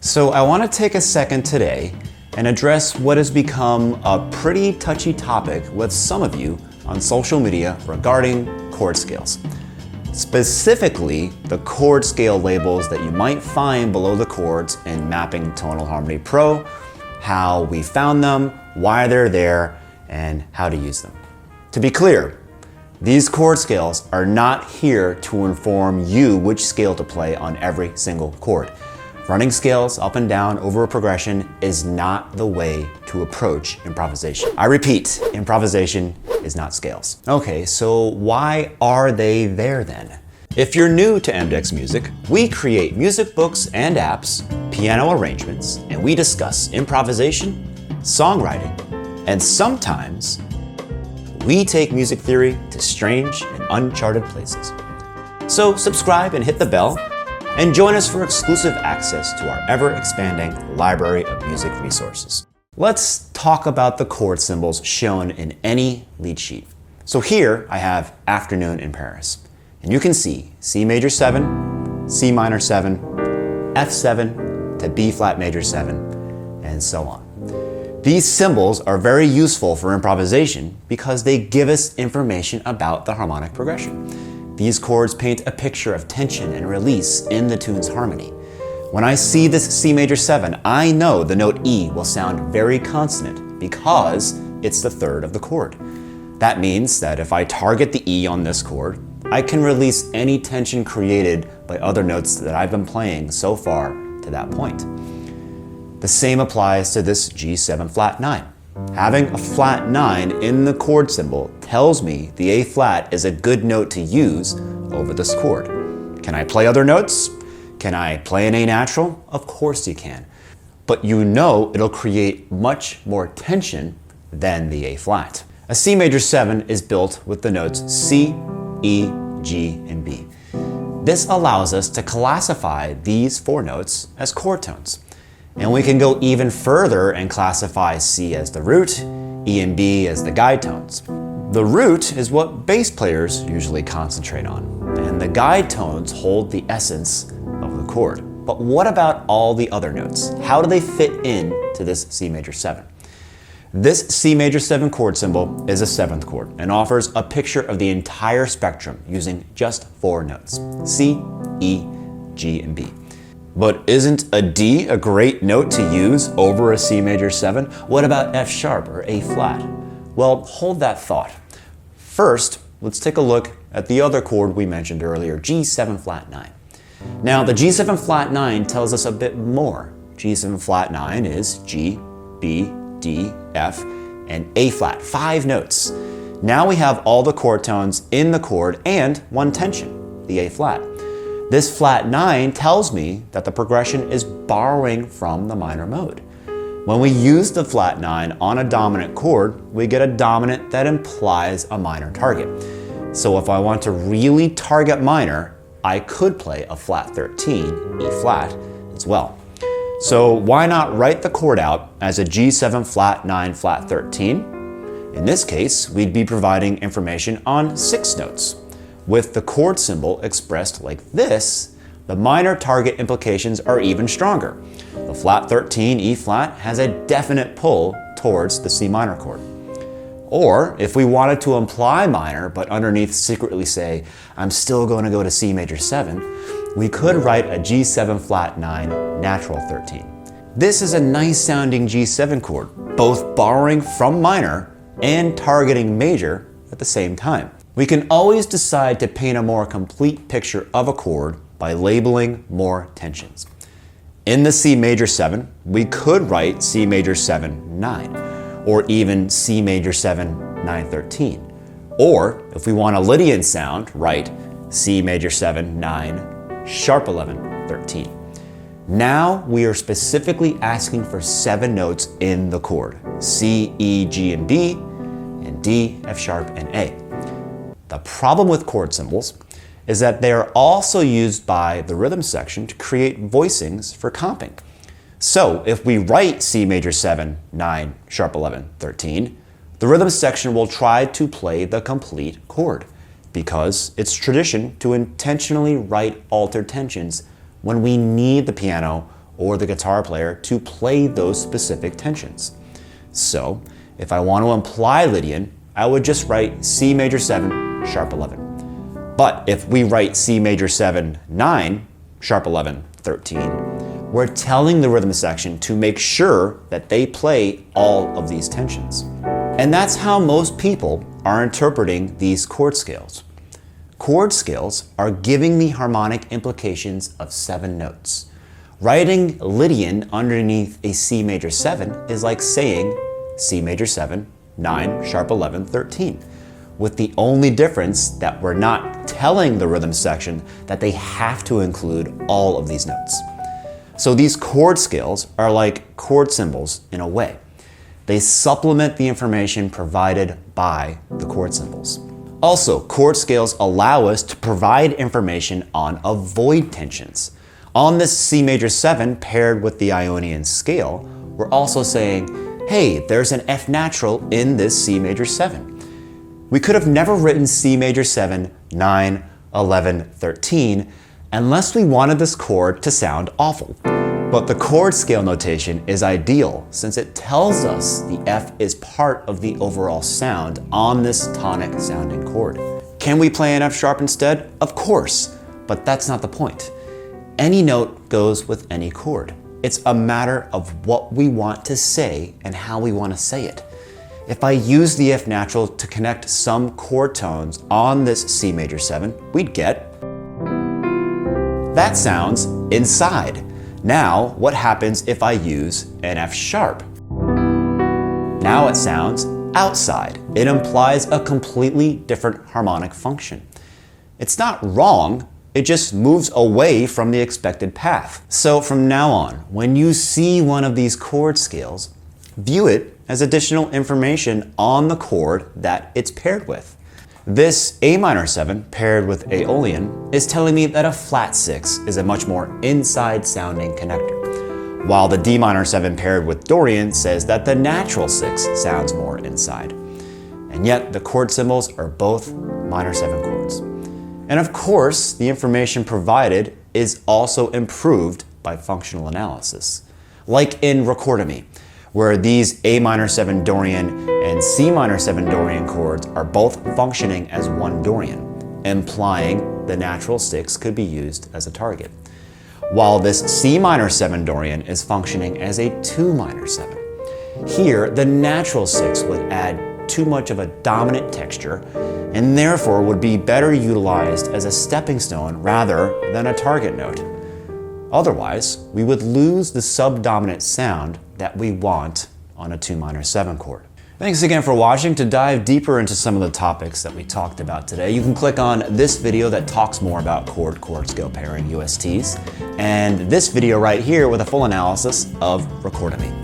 So I want to take a second today and address what has become a pretty touchy topic with some of you on social media regarding chord scales. Specifically, the chord scale labels that you might find below the chords in Mapping Tonal Harmony Pro, how we found them, why they're there, and how to use them. To be clear, these chord scales are not here to inform you which scale to play on every single chord. Running scales up and down over a progression is not the way to approach improvisation. I repeat, improvisation is not scales. Okay, so why are they there then? If you're new to mDecks Music, we create music books and apps, piano arrangements, and we discuss improvisation, songwriting, and sometimes we take music theory to strange and uncharted places. So subscribe and hit the bell, and join us for exclusive access to our ever-expanding library of music resources. Let's talk about the chord symbols shown in any lead sheet. So here I have Afternoon in Paris, and you can see C major 7, C minor 7, F7 to B flat major 7, and so on. These symbols are very useful for improvisation because they give us information about the harmonic progression. These chords paint a picture of tension and release in the tune's harmony. When I see this C major 7, I know the note E will sound very consonant because it's the third of the chord. That means that if I target the E on this chord, I can release any tension created by other notes that I've been playing so far to that point. The same applies to this G7 flat 9. Having a flat 9 in the chord symbol tells me the A flat is a good note to use over this chord. Can I play other notes? Can I play an A natural? Of course you can. But you know it'll create much more tension than the A flat. A C major 7 is built with the notes C, E, G, and B. This allows us to classify these four notes as chord tones. And we can go even further and classify C as the root, E and B as the guide tones. The root is what bass players usually concentrate on, and the guide tones hold the essence of the chord. But what about all the other notes? How do they fit in to this C major 7? This C major 7 chord symbol is a 7th chord and offers a picture of the entire spectrum using just four notes, C, E, G, and B. But isn't a D a great note to use over a C major 7? What about F sharp or A flat? Well, hold that thought. First, let's take a look at the other chord we mentioned earlier, G7 flat 9. Now, the G7 flat 9 tells us a bit more. G7 flat 9 is G, B, D, F, and A flat, 5 notes. Now we have all the chord tones in the chord and one tension, the A flat. This flat 9 tells me that the progression is borrowing from the minor mode. When we use the flat 9 on a dominant chord, we get a dominant that implies a minor target. So if I want to really target minor, I could play a flat 13, E flat, as well. So why not write the chord out as a G7 flat 9 flat 13? In this case, we'd be providing information on 6 notes. With the chord symbol expressed like this, the minor target implications are even stronger. The flat 13 E flat has a definite pull towards the C minor chord. Or if we wanted to imply minor but underneath secretly say, I'm still going to go to C major 7, we could write a G7 flat 9 natural 13. This is a nice sounding G7 chord, both borrowing from minor and targeting major at the same time. We can always decide to paint a more complete picture of a chord by labeling more tensions. In the C major 7, we could write C major 7 9, or even C major 7 9 13. Or if we want a Lydian sound, write C major 7 9 sharp 11 13. Now we are specifically asking for 7 notes in the chord, C, E, G, and B, and D, F sharp, and A. The problem with chord symbols is that they are also used by the rhythm section to create voicings for comping. So if we write C major 7, 9, sharp 11, 13, the rhythm section will try to play the complete chord because it's tradition to intentionally write altered tensions when we need the piano or the guitar player to play those specific tensions. So, if I want to imply Lydian, I would just write C major 7, sharp 11. But if we write C major 7, 9, sharp 11, 13, we're telling the rhythm section to make sure that they play all of these tensions. And that's how most people are interpreting these chord scales. Chord scales are giving the harmonic implications of 7 notes. Writing Lydian underneath a C major 7 is like saying C major 7, 9, sharp 11, 13, with the only difference that we're not telling the rhythm section that they have to include all of these notes. So these chord scales are like chord symbols in a way. They supplement the information provided by the chord symbols. Also, chord scales allow us to provide information on avoid tensions. On this C major 7 paired with the Ionian scale, we're also saying, hey, there's an F natural in this C major 7. We could have never written C major 7, 9, 11, 13 unless we wanted this chord to sound awful. But the chord scale notation is ideal since it tells us the F is part of the overall sound on this tonic sounding chord. Can we play an F sharp instead? Of course, but that's not the point. Any note goes with any chord. It's a matter of what we want to say and how we want to say it. If I use the F natural to connect some chord tones on this C major 7, we'd get, that sounds inside. Now, what happens if I use an F sharp? Now it sounds outside. It implies a completely different harmonic function. It's not wrong, it just moves away from the expected path. So from now on, when you see one of these chord scales, view it as additional information on the chord that it's paired with. This A minor 7 paired with Aeolian is telling me that a flat 6 is a much more inside sounding connector, while the D minor 7 paired with Dorian says that the natural 6 sounds more inside. And yet the chord symbols are both minor 7 chords. And of course, the information provided is also improved by functional analysis, like in Recordami, where these A minor 7 Dorian and C minor 7 Dorian chords are both functioning as one Dorian, implying the natural 6 could be used as a target, while this C minor 7 Dorian is functioning as a 2 minor 7. Here, the natural 6 would add too much of a dominant texture and therefore would be better utilized as a stepping stone rather than a target note. Otherwise, we would lose the subdominant sound that we want on a 2 minor 7 chord. Thanks again for watching. To dive deeper into some of the topics that we talked about today, you can click on this video that talks more about chord scale pairing USTs, and this video right here with a full analysis of Recordami.